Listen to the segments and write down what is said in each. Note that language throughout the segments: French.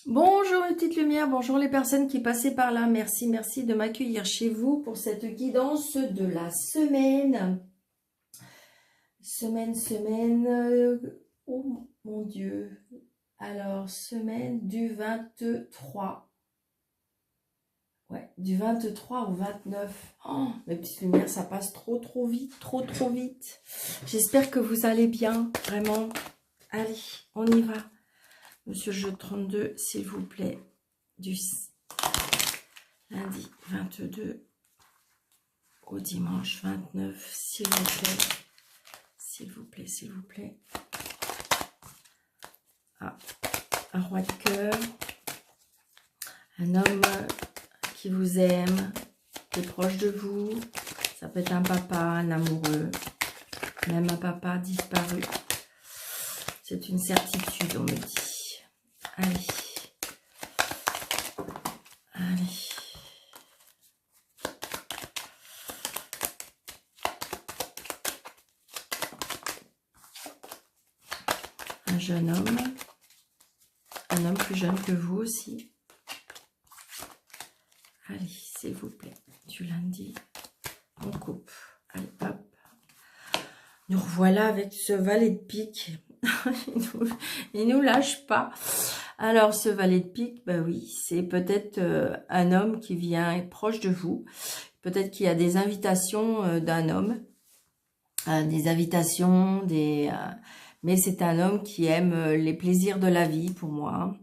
Bonjour les petites lumières, bonjour les personnes qui passaient par là. Merci, merci de m'accueillir chez vous pour cette guidance de la semaine. Oh mon Dieu. Alors, semaine du 23. Ouais, du 23 au 29. Oh, mes petites lumières, ça passe trop vite, trop vite. J'espère que vous allez bien, vraiment. Allez, on y va. Monsieur Jeu 32, s'il vous plaît, du lundi 22 au dimanche 29, s'il vous plaît. S'il vous plaît, s'il vous plaît. Ah, un roi de cœur. Un homme qui vous aime, qui est proche de vous. Ça peut être un papa, un amoureux, même un papa disparu. C'est une certitude, on me dit. Allez. Allez. Un jeune homme. Un homme plus jeune que vous aussi. Allez, s'il vous plaît. Du lundi, on coupe. Allez, hop. Nous revoilà avec ce valet de pique. Il nous lâche pas. Alors, ce valet de pique, ben oui, c'est peut-être un homme qui vient proche de vous. Peut-être qu'il y a des invitations d'un homme. Des invitations, mais c'est un homme qui aime les plaisirs de la vie, pour moi.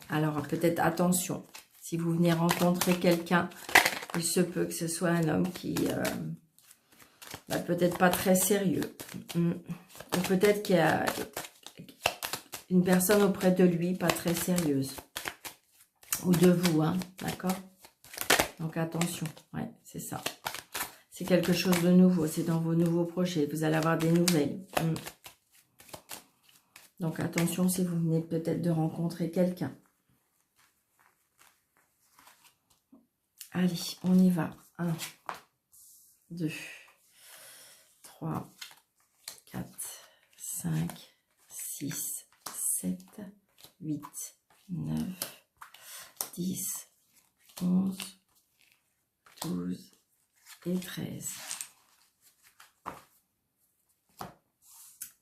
Alors, peut-être attention. Si vous venez rencontrer quelqu'un, il se peut que ce soit un homme qui... peut-être pas très sérieux. Ou peut-être qu'il y a une personne auprès de lui pas très sérieuse. Ou de vous, hein, d'accord? Donc attention, ouais, c'est ça. C'est quelque chose de nouveau, c'est dans vos nouveaux projets. Vous allez avoir des nouvelles. Donc attention si vous venez peut-être de rencontrer quelqu'un. Allez, on y va. 1, 2, 3, 4, 5, 6, 7, 8, 9, 10, 11, 12 et 13.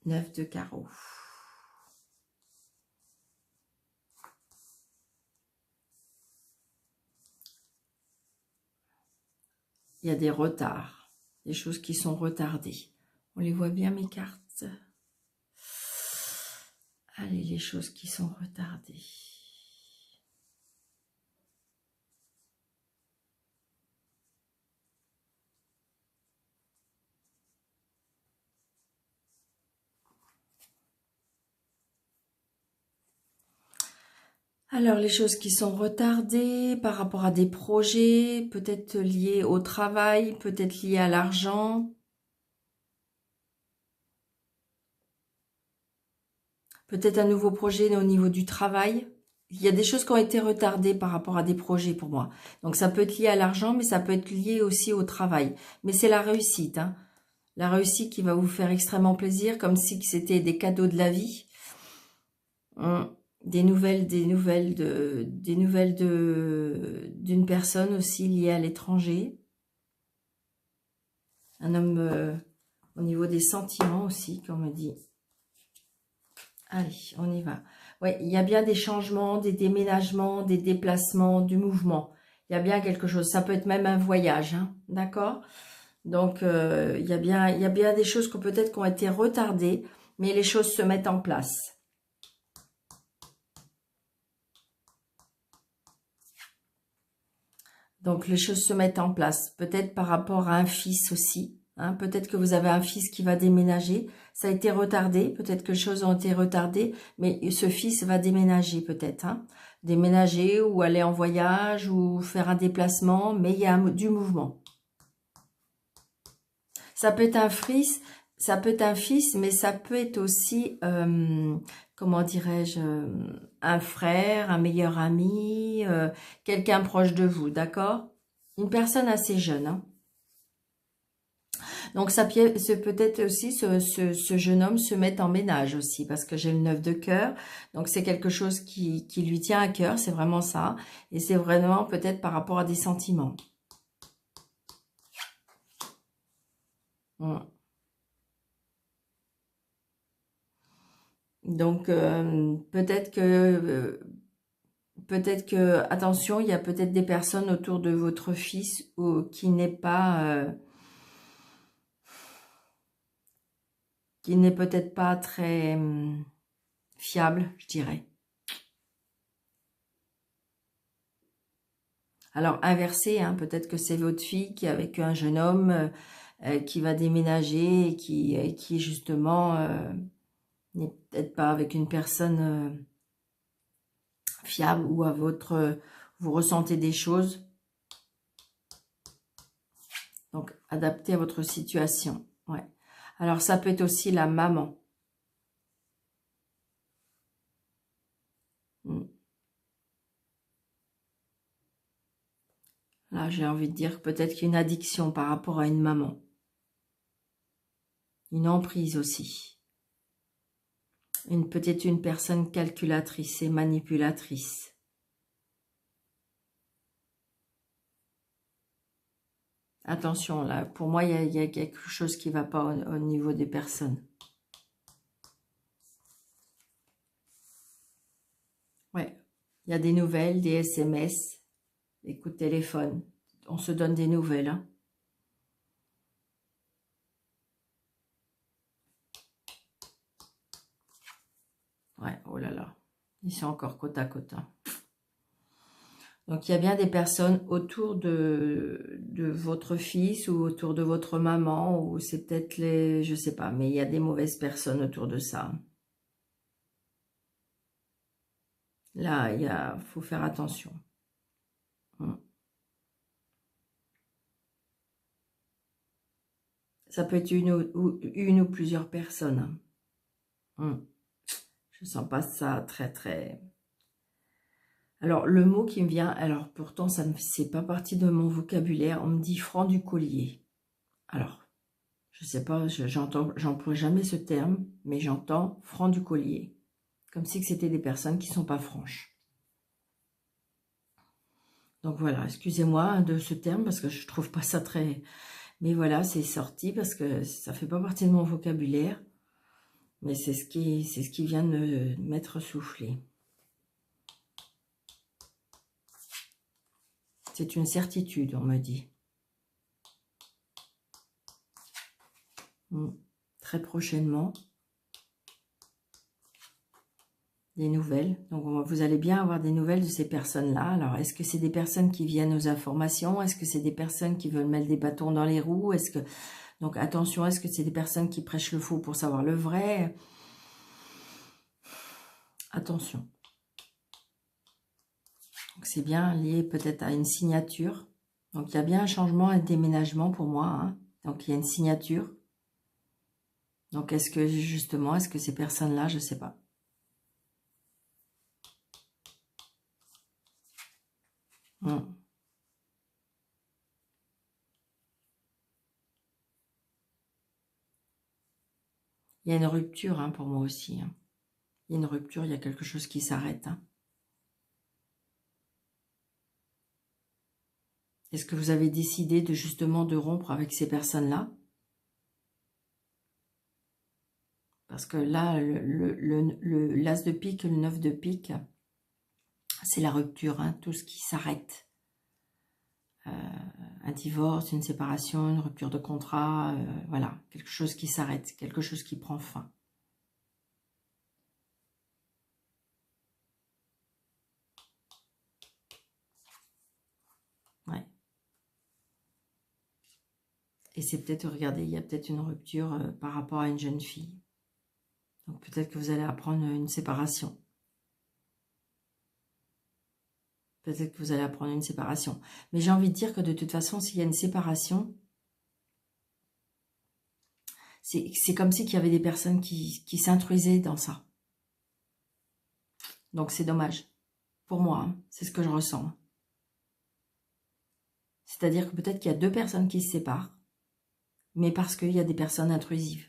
9 de carreau. Il y a des retards, des choses qui sont retardées. On les voit bien, mes cartes. Allez, les choses qui sont retardées. Alors, les choses qui sont retardées par rapport à des projets, peut-être liés au travail, peut-être liés à l'argent. Peut-être un nouveau projet au niveau du travail. Il y a des choses qui ont été retardées par rapport à des projets pour moi. Donc, ça peut être lié à l'argent, mais ça peut être lié aussi au travail. Mais c'est la réussite, hein. La réussite qui va vous faire extrêmement plaisir, comme si c'était des cadeaux de la vie. Des nouvelles d'une personne aussi liée à l'étranger. Un homme au niveau des sentiments aussi, comme on me dit. Allez, on y va. Oui, il y a bien des changements, des déménagements, des déplacements, du mouvement. Il y a bien quelque chose. Ça peut être même un voyage, hein, d'accord? Donc, il y a bien des choses qui peut-être qui ont été retardées, mais les choses se mettent en place. Donc, les choses se mettent en place. Peut-être par rapport à un fils aussi. Hein, peut-être que vous avez un fils qui va déménager. Ça a été retardé. Peut-être que les choses ont été retardées. Mais ce fils va déménager peut-être. Hein, déménager ou aller en voyage ou faire un déplacement. Mais il y a du mouvement. Ça peut être un fils. Ça peut être un fils, mais ça peut être aussi, comment dirais-je, un frère, un meilleur ami, quelqu'un proche de vous, d'accord? Une personne assez jeune, hein? Donc ça peut-être aussi ce jeune homme se met en ménage aussi, parce que j'ai le 9 de cœur. Donc c'est quelque chose qui lui tient à cœur, c'est vraiment ça. Et c'est vraiment peut-être par rapport à des sentiments. Mm. Donc attention, il y a peut-être des personnes autour de votre fils qui n'est peut-être pas très fiable, je dirais. Alors inversé, hein, peut-être que c'est votre fille qui est avec un jeune homme qui va déménager et qui justement n'est peut-être pas avec une personne fiable ou vous ressentez des choses. Donc adapté à votre situation. Ouais. Alors ça peut être aussi la maman. Là, j'ai envie de dire peut-être qu'il y a une addiction par rapport à une maman. Une emprise aussi. Peut-être une personne calculatrice et manipulatrice. Attention, là, pour moi, il y a quelque chose qui ne va pas au niveau des personnes. Ouais, il y a des nouvelles, des SMS, des coups de téléphone. On se donne des nouvelles, hein. Ouais, oh là là, ils sont encore côte à côte, hein. Donc, il y a bien des personnes autour de votre fils ou autour de votre maman, ou c'est peut-être je sais pas, mais il y a des mauvaises personnes autour de ça. Là, faut faire attention. Ça peut être une ou plusieurs personnes. Je sens pas ça très, très... Alors, le mot qui me vient, alors pourtant, ça ne fait pas partie de mon vocabulaire, on me dit franc du collier. Alors, je sais pas, j'emploie jamais ce terme, mais j'entends franc du collier. Comme si c'était des personnes qui sont pas franches. Donc voilà, excusez-moi de ce terme, parce que je trouve pas ça très... Mais voilà, c'est sorti parce que ça fait pas partie de mon vocabulaire. Mais c'est ce qui vient de m'être soufflé. C'est une certitude, on me dit. Très prochainement. Des nouvelles. Donc, vous allez bien avoir des nouvelles de ces personnes-là. Alors, est-ce que c'est des personnes qui viennent aux informations? Est-ce que c'est des personnes qui veulent mettre des bâtons dans les roues? Donc, attention, est-ce que c'est des personnes qui prêchent le faux pour savoir le vrai? Attention. C'est bien lié peut-être à une signature. Donc, il y a bien un changement, un déménagement pour moi, hein. Donc, il y a une signature. Donc, est-ce que justement, est-ce que ces personnes-là, je ne sais pas. Il y a une rupture, hein, pour moi aussi, hein. Il y a une rupture, il y a quelque chose qui s'arrête, hein. Est-ce que vous avez décidé de justement de rompre avec ces personnes-là? Parce que là, l'as de pique, le 9 de pique, c'est la rupture, hein, tout ce qui s'arrête. Un divorce, une séparation, une rupture de contrat, voilà, quelque chose qui s'arrête, quelque chose qui prend fin. Ouais. Et c'est peut-être, regardez, il y a peut-être une rupture par rapport à une jeune fille. Donc peut-être que vous allez apprendre une séparation. Peut-être que vous allez apprendre une séparation. Mais j'ai envie de dire que de toute façon, s'il y a une séparation, c'est comme si il y avait des personnes qui s'intruisaient dans ça. Donc c'est dommage. Pour moi, hein, c'est ce que je ressens. C'est-à-dire que peut-être qu'il y a deux personnes qui se séparent. mais parce qu'il y a des personnes intrusives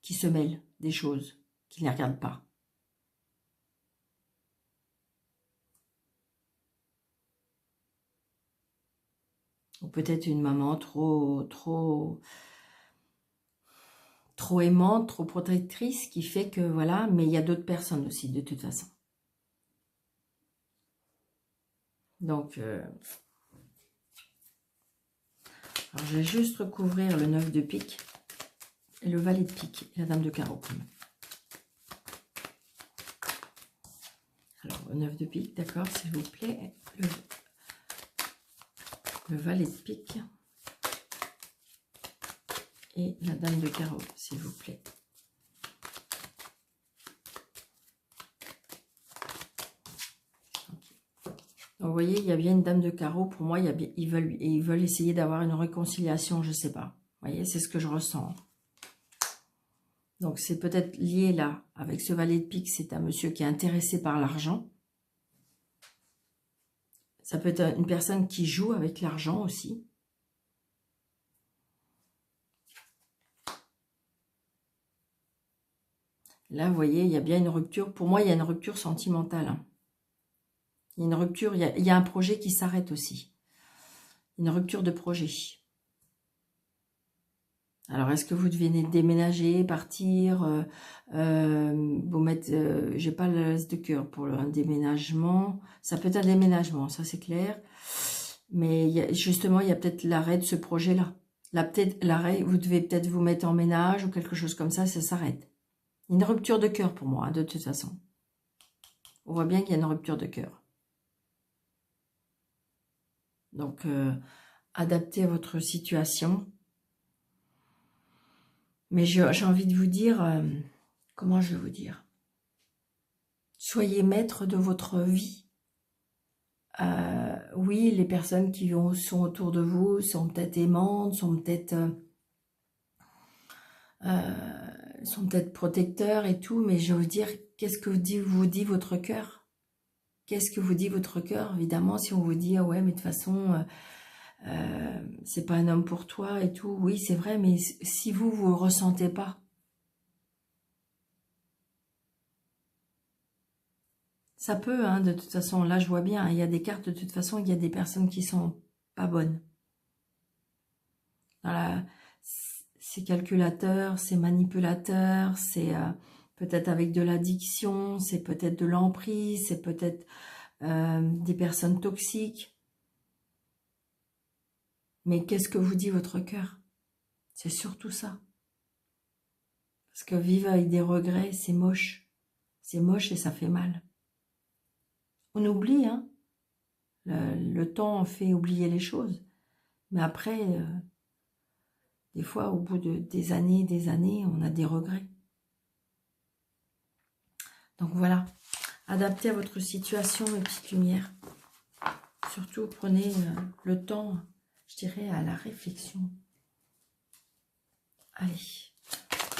qui se mêlent des choses, qui ne les regardent pas. Ou peut-être une maman trop aimante, trop protectrice, qui fait que, voilà, mais il y a d'autres personnes aussi, de toute façon. Donc, alors je vais juste recouvrir le 9 de pique et le valet de pique et la dame de carreau. Alors, le 9 de pique, d'accord, s'il vous plaît. Le valet de pique et la dame de carreau, s'il vous plaît. Donc, vous voyez, il y a bien une dame de carreau. Pour moi, ils veulent essayer d'avoir une réconciliation, je ne sais pas. Vous voyez, c'est ce que je ressens. Donc, c'est peut-être lié là, avec ce valet de pique, c'est un monsieur qui est intéressé par l'argent. Ça peut être une personne qui joue avec l'argent aussi. Là, vous voyez, il y a bien une rupture. Pour moi, il y a une rupture sentimentale. Hein. Il y a une rupture, il y a un projet qui s'arrête aussi. Une rupture de projet. Alors, est-ce que vous devez déménager, partir, vous mettre... j'ai pas le l'as de cœur pour un déménagement. Ça peut être un déménagement, ça c'est clair. Mais justement, il y a peut-être l'arrêt de ce projet-là. Là, peut-être l'arrêt, vous devez peut-être vous mettre en ménage ou quelque chose comme ça s'arrête. Une rupture de cœur pour moi, de toute façon. On voit bien qu'il y a une rupture de cœur. Donc, adaptez à votre situation. Mais j'ai envie de vous dire, comment je vais vous dire? Soyez maître de votre vie. Oui, les personnes qui sont autour de vous sont peut-être aimantes, sont peut-être protecteurs et tout, mais je veux dire, qu'est-ce que vous dit votre cœur? Qu'est-ce que vous dit votre cœur? Évidemment, si on vous dit, ah ouais, mais de toute façon, c'est pas un homme pour toi et tout, oui, c'est vrai, mais si vous le ressentez pas, ça peut, hein, de toute façon, là je vois bien, il y a des cartes, de toute façon, il y a des personnes qui sont pas bonnes. Voilà, c'est calculateur, c'est manipulateur, c'est peut-être avec de l'addiction, c'est peut-être de l'emprise, c'est peut-être des personnes toxiques. Mais qu'est-ce que vous dit votre cœur? C'est surtout ça. Parce que vivre avec des regrets, c'est moche. C'est moche et ça fait mal. On oublie, hein. Le temps fait oublier les choses. Mais après, des fois, au bout des années, on a des regrets. Donc voilà, adaptez à votre situation, mes petites lumières. Surtout, prenez le temps, je dirais, à la réflexion. Allez,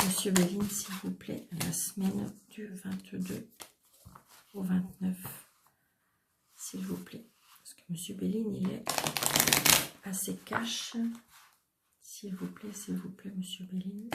Monsieur Béline, s'il vous plaît, la semaine du 22 au 29, s'il vous plaît. Parce que Monsieur Béline, il est assez cash. S'il vous plaît, Monsieur Béline.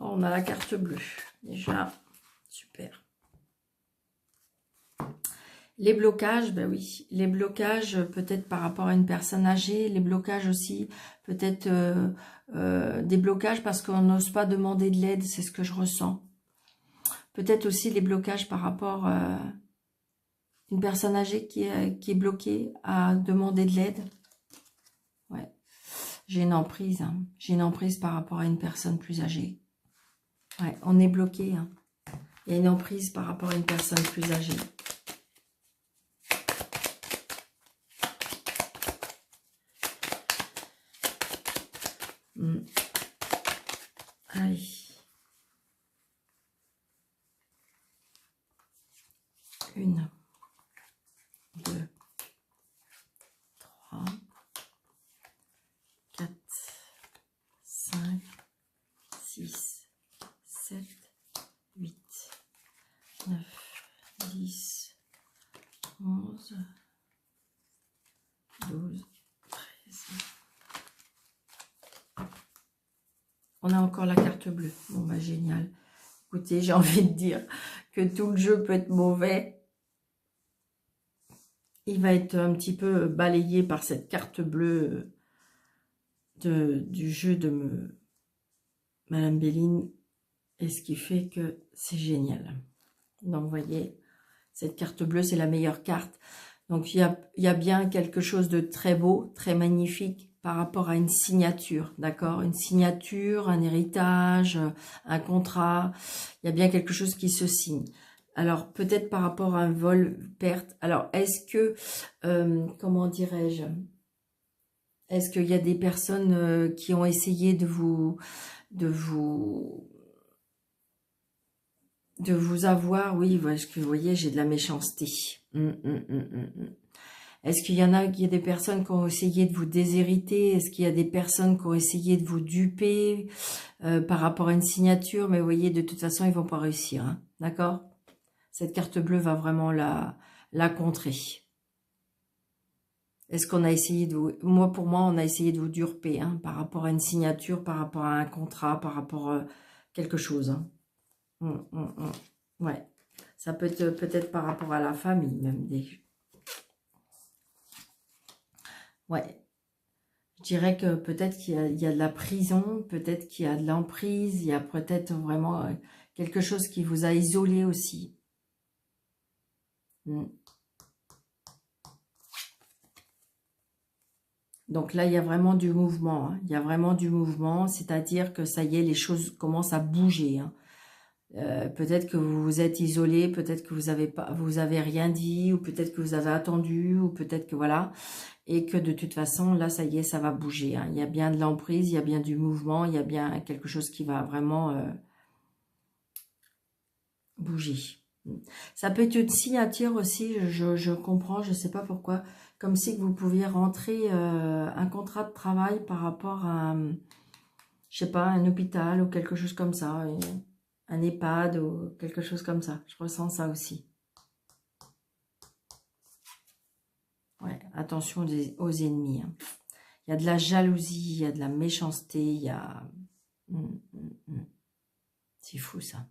On a la carte bleue, déjà, super. Les blocages, ben oui, les blocages peut-être par rapport à une personne âgée, les blocages aussi, peut-être des blocages parce qu'on n'ose pas demander de l'aide, c'est ce que je ressens. Peut-être aussi les blocages par rapport à une personne âgée qui est bloquée à demander de l'aide. Ouais, j'ai une emprise, hein. J'ai une emprise par rapport à une personne plus âgée. Ouais, on est bloqué, hein. Il y a une emprise par rapport à une personne plus âgée. Allez, 14, 12, 13. On a encore la carte bleue. Bon, bah génial. Écoutez, j'ai envie de dire que tout le jeu peut être mauvais. Il va être un petit peu balayé par cette carte bleue du jeu de Madame Béline. Et ce qui fait que c'est génial. Donc, vous voyez, cette carte bleue, c'est la meilleure carte. Donc, il y a bien quelque chose de très beau, très magnifique par rapport à une signature, d'accord? Une signature, un héritage, un contrat. Il y a bien quelque chose qui se signe. Alors, peut-être par rapport à un vol, perte. Alors, est-ce que, comment dirais-je? Est-ce qu'il y a des personnes qui ont essayé de vous avoir? Oui, parce que vous voyez, j'ai de la méchanceté. Est-ce qu'il y en a, il y a des personnes qui ont essayé de vous déshériter? Est-ce qu'il y a des personnes qui ont essayé de vous duper par rapport à une signature? Mais vous voyez, de toute façon, ils vont pas réussir. Hein, d'accord? Cette carte bleue va vraiment la contrer. Est-ce qu'on a essayé de vous... Pour moi, on a essayé de vous duper hein, par rapport à une signature, par rapport à un contrat, par rapport à quelque chose. Hein. Ouais. Ça peut être peut-être par rapport à la famille, même. Ouais. Je dirais que peut-être qu'il y a de la prison, peut-être qu'il y a de l'emprise, il y a peut-être vraiment quelque chose qui vous a isolé aussi. Donc là, il y a vraiment du mouvement. Hein. Il y a vraiment du mouvement, c'est-à-dire que ça y est, les choses commencent à bouger. Hein. Peut-être que vous vous êtes isolé, peut-être que vous avez rien dit, ou peut-être que vous avez attendu, ou peut-être que voilà, et que de toute façon, là, ça y est, ça va bouger. Hein. Il y a bien de l'emprise, il y a bien du mouvement, il y a bien quelque chose qui va vraiment bouger. Ça peut être une signature aussi, je comprends, je ne sais pas pourquoi, comme si vous pouviez rentrer un contrat de travail par rapport à, je sais pas, un hôpital ou quelque chose comme ça, un EHPAD ou quelque chose comme ça. Je ressens ça aussi. Ouais, attention aux ennemis. Hein. Il y a de la jalousie, il y a de la méchanceté, il y a... C'est fou ça.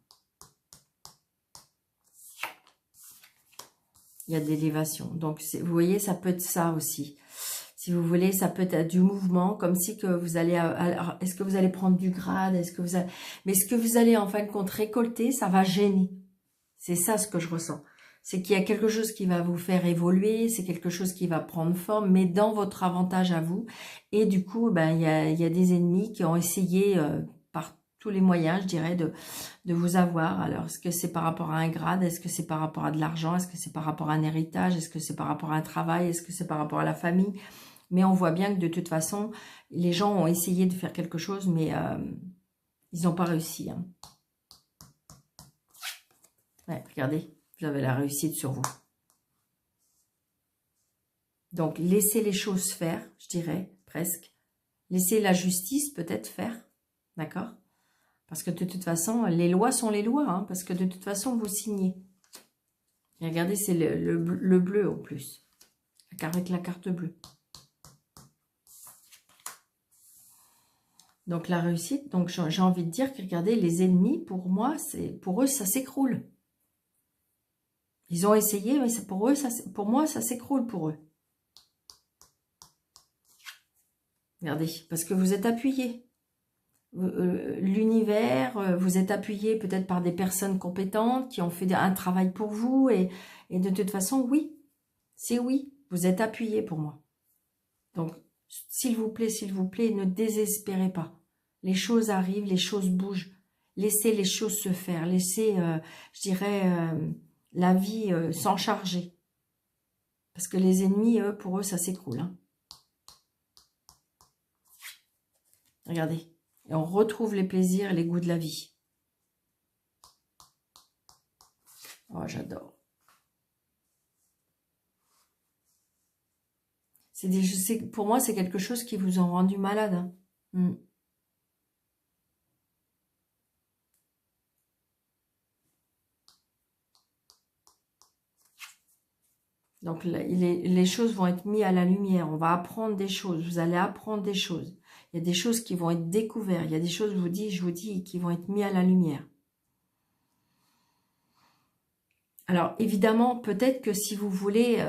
Il y a de l'élévation. Donc, vous voyez, ça peut être ça aussi. Si vous voulez, ça peut être du mouvement, comme si que vous allez... Est-ce que vous allez prendre du grade? Est-ce que vous allez... Mais ce que vous allez en fin de compte récolter, ça va gêner. C'est ça ce que je ressens. C'est qu'il y a quelque chose qui va vous faire évoluer, c'est quelque chose qui va prendre forme, mais dans votre avantage à vous. Et du coup, ben, il y a des ennemis qui ont essayé par tous les moyens, je dirais, de vous avoir. Alors, est-ce que c'est par rapport à un grade? Est-ce que c'est par rapport à de l'argent? Est-ce que c'est par rapport à un héritage? Est-ce que c'est par rapport à un travail? Est-ce que c'est par rapport à la famille? Mais on voit bien que de toute façon, les gens ont essayé de faire quelque chose, mais ils n'ont pas réussi. Hein. Ouais, regardez, vous avez la réussite sur vous. Donc, laissez les choses faire, je dirais, presque. Laissez la justice peut-être faire, d'accord? Parce que de toute façon, les lois sont les lois, hein, parce que de toute façon, vous signez. Et regardez, c'est le bleu en plus, avec la carte bleue. Donc, la réussite, donc j'ai envie de dire que, regardez, les ennemis, pour moi, pour eux, ça s'écroule. Ils ont essayé, mais pour moi, ça s'écroule pour eux. Regardez, parce que vous êtes appuyé. L'univers, vous êtes appuyé peut-être par des personnes compétentes qui ont fait un travail pour vous. Et de toute façon, oui, c'est oui, vous êtes appuyé pour moi. Donc, s'il vous plaît, ne désespérez pas. Les choses arrivent, les choses bougent. Laissez les choses se faire. Laissez, je dirais, la vie s'en charger. Parce que les ennemis, pour eux, ça s'écroule. Hein. Regardez. Et on retrouve les plaisirs et les goûts de la vie. Oh, j'adore. Pour moi, c'est quelque chose qui vous a rendu malade. Hein. Donc, les choses vont être mises à la lumière. On va apprendre des choses. Vous allez apprendre des choses. Il y a des choses qui vont être découvertes. Il y a des choses, je vous dis, qui vont être mises à la lumière. Alors, évidemment, peut-être que si vous voulez,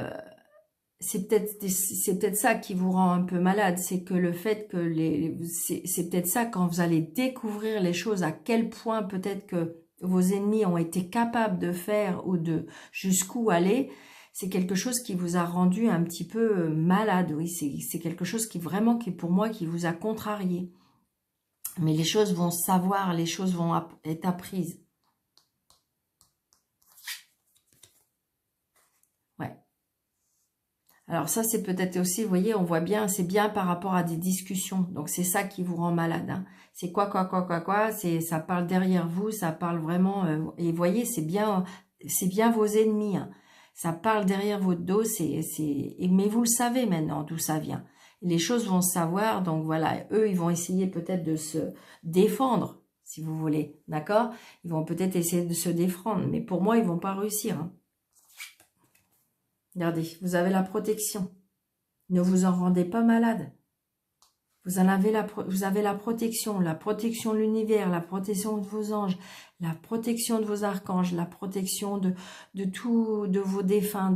c'est peut-être ça qui vous rend un peu malade. C'est que le fait que c'est peut-être ça quand vous allez découvrir les choses, à quel point peut-être que vos ennemis ont été capables de faire ou de jusqu'où aller. C'est quelque chose qui vous a rendu un petit peu malade. Oui, c'est quelque chose qui vraiment, qui pour moi, qui vous a contrarié. Mais les choses vont savoir, les choses vont être apprises. Ouais. Alors ça, c'est peut-être aussi, vous voyez, on voit bien, c'est bien par rapport à des discussions. Donc c'est ça qui vous rend malade. Hein. C'est quoi, ça parle derrière vous, ça parle vraiment. Et vous voyez, c'est bien vos ennemis. Hein. Ça parle derrière votre dos, mais vous le savez maintenant d'où ça vient. Les choses vont se savoir, donc voilà, eux, ils vont essayer peut-être de se défendre, si vous voulez, d'accord? Ils vont peut-être essayer de se défendre, mais pour moi, ils vont pas réussir. Hein. Regardez, vous avez la protection. Ne vous en rendez pas malade. Vous avez la protection de l'univers, la protection de vos anges, la protection de vos archanges, la protection de vos défunts,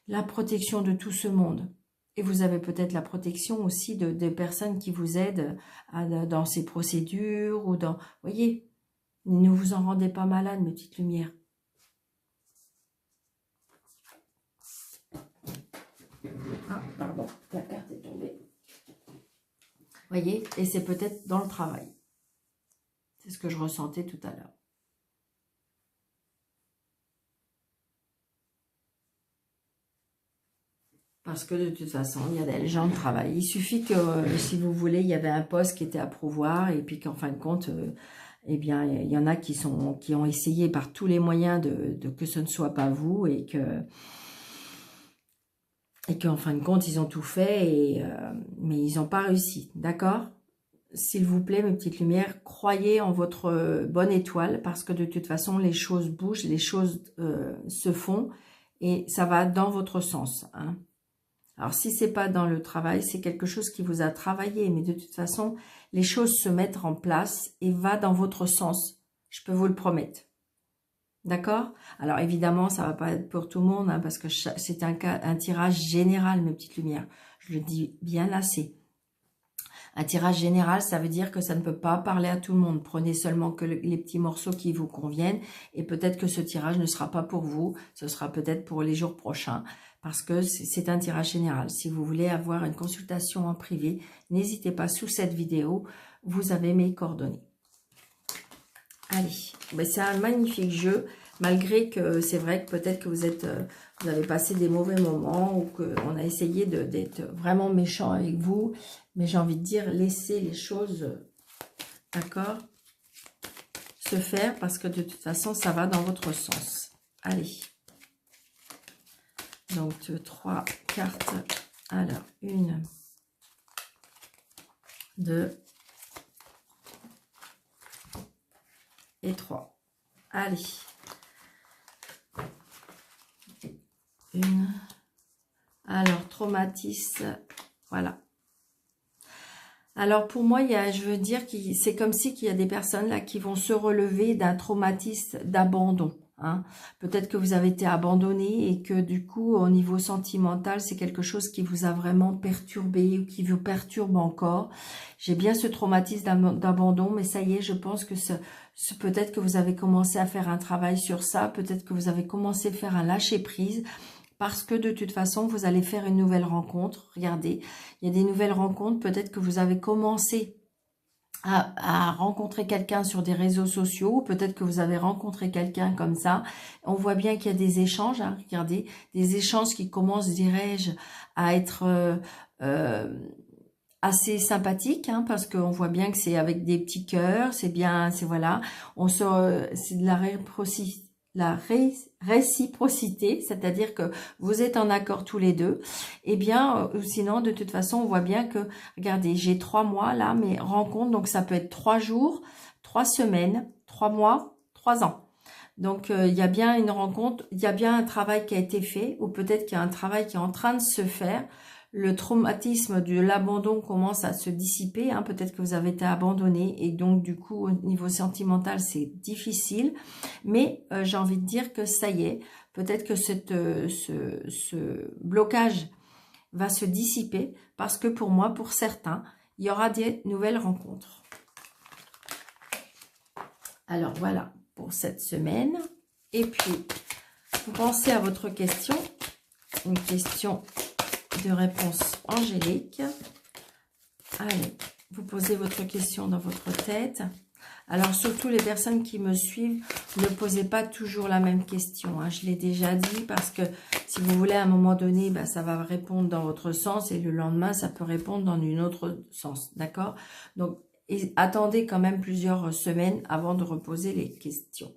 la protection de tout ce monde. Et vous avez peut-être la protection aussi des personnes qui vous aident dans ces procédures ou dans... Voyez, ne vous en rendez pas malade, mes petites lumières. Ah, pardon, la carte est tombée. Voyez, et c'est peut-être dans le travail. C'est ce que je ressentais tout à l'heure. Parce que de toute façon, il y a des gens de travail. Il suffit que, si vous voulez, il y avait un poste qui était à pourvoir et puis qu'en fin de compte, eh bien, il y en a qui ont essayé par tous les moyens que ce ne soit pas vous et qu'en fin de compte, ils ont tout fait, mais ils n'ont pas réussi, d'accord? S'il vous plaît, mes petites lumières, croyez en votre bonne étoile, parce que de toute façon, les choses bougent, les choses se font, et ça va dans votre sens. Hein. Alors, si c'est pas dans le travail, c'est quelque chose qui vous a travaillé, mais de toute façon, les choses se mettent en place et va dans votre sens. Je peux vous le promettre. D'accord? Alors évidemment, ça va pas être pour tout le monde, hein, parce que c'est un tirage général, mes petites lumières. Je le dis bien assez. Un tirage général, ça veut dire que ça ne peut pas parler à tout le monde. Prenez seulement que les petits morceaux qui vous conviennent, et peut-être que ce tirage ne sera pas pour vous, ce sera peut-être pour les jours prochains, parce que c'est un tirage général. Si vous voulez avoir une consultation en privé, n'hésitez pas, sous cette vidéo, vous avez mes coordonnées. Allez, ben c'est un magnifique jeu, malgré que c'est vrai que peut-être que vous avez passé des mauvais moments ou qu'on a essayé d'être vraiment méchant avec vous. Mais j'ai envie de dire, laissez les choses, d'accord, se faire parce que de toute façon, ça va dans votre sens. Allez. Donc, 3 cartes. Alors, 1, 2 et 3. Allez. 1. Alors, traumatisme. Voilà. Alors, pour moi, je veux dire que c'est comme si qu'il y a des personnes là qui vont se relever d'un traumatisme d'abandon. Hein. Peut-être que vous avez été abandonné et que du coup, au niveau sentimental, c'est quelque chose qui vous a vraiment perturbé ou qui vous perturbe encore. J'ai bien ce traumatisme d'abandon, mais ça y est, je pense que peut-être que vous avez commencé à faire un travail sur ça, peut-être que vous avez commencé à faire un lâcher-prise, parce que de toute façon, vous allez faire une nouvelle rencontre. Regardez, il y a des nouvelles rencontres, peut-être que vous avez commencé à rencontrer quelqu'un sur des réseaux sociaux, peut-être que vous avez rencontré quelqu'un comme ça. On voit bien qu'il y a des échanges, hein, regardez, des échanges qui commencent, dirais-je, à être assez sympathiques, hein, parce qu'on voit bien que c'est avec des petits cœurs, c'est bien, c'est voilà, c'est de la réciprocité, c'est-à-dire que vous êtes en accord tous les deux, et bien, sinon, de toute façon, on voit bien que, regardez, j'ai 3 mois là, mes rencontres, donc ça peut être 3 jours, 3 semaines, 3 mois, 3 ans. Donc, il y a bien une rencontre, il y a bien un travail qui a été fait, ou peut-être qu'il y a un travail qui est en train de se faire. Le traumatisme de l'abandon commence à se dissiper, hein. Peut-être que vous avez été abandonné, et donc du coup, au niveau sentimental, c'est difficile. Mais j'ai envie de dire que ça y est, peut-être que ce blocage va se dissiper, parce que pour moi, pour certains, il y aura des nouvelles rencontres. Alors voilà pour cette semaine. Et puis, vous pensez à votre question, une question de réponse angélique. Allez, vous posez votre question dans votre tête. Alors surtout les personnes qui me suivent, ne posez pas toujours la même question, hein. Je l'ai déjà dit, parce que si vous voulez à un moment donné, bah, ça va répondre dans votre sens, et le lendemain ça peut répondre dans une autre sens, d'accord? Donc attendez quand même plusieurs semaines avant de reposer les questions.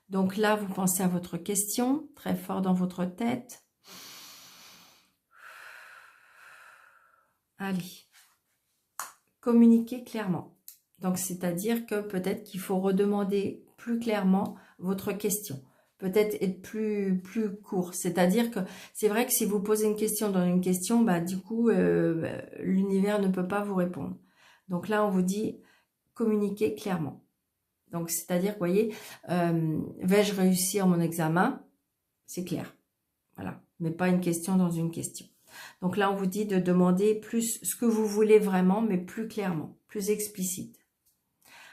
Donc là, vous pensez à votre question, très fort dans votre tête. Allez, communiquez clairement. Donc, c'est-à-dire que peut-être qu'il faut redemander plus clairement votre question. Peut-être être plus court. C'est-à-dire que c'est vrai que si vous posez une question dans une question, bah, du coup, l'univers ne peut pas vous répondre. Donc là, on vous dit communiquer clairement. Donc, c'est-à-dire, vous voyez, vais-je réussir mon examen? C'est clair. Voilà. Mais pas une question dans une question. Donc là, on vous dit de demander plus ce que vous voulez vraiment, mais plus clairement, plus explicite.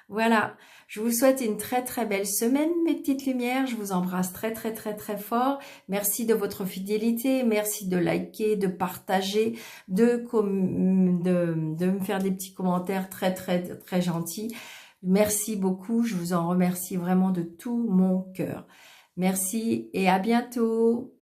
Voilà, je vous souhaite une très très belle semaine, mes petites lumières. Je vous embrasse très très très très fort. Merci de votre fidélité, merci de liker, de partager, de me faire des petits commentaires très très très gentils. Merci beaucoup, je vous en remercie vraiment de tout mon cœur. Merci et à bientôt.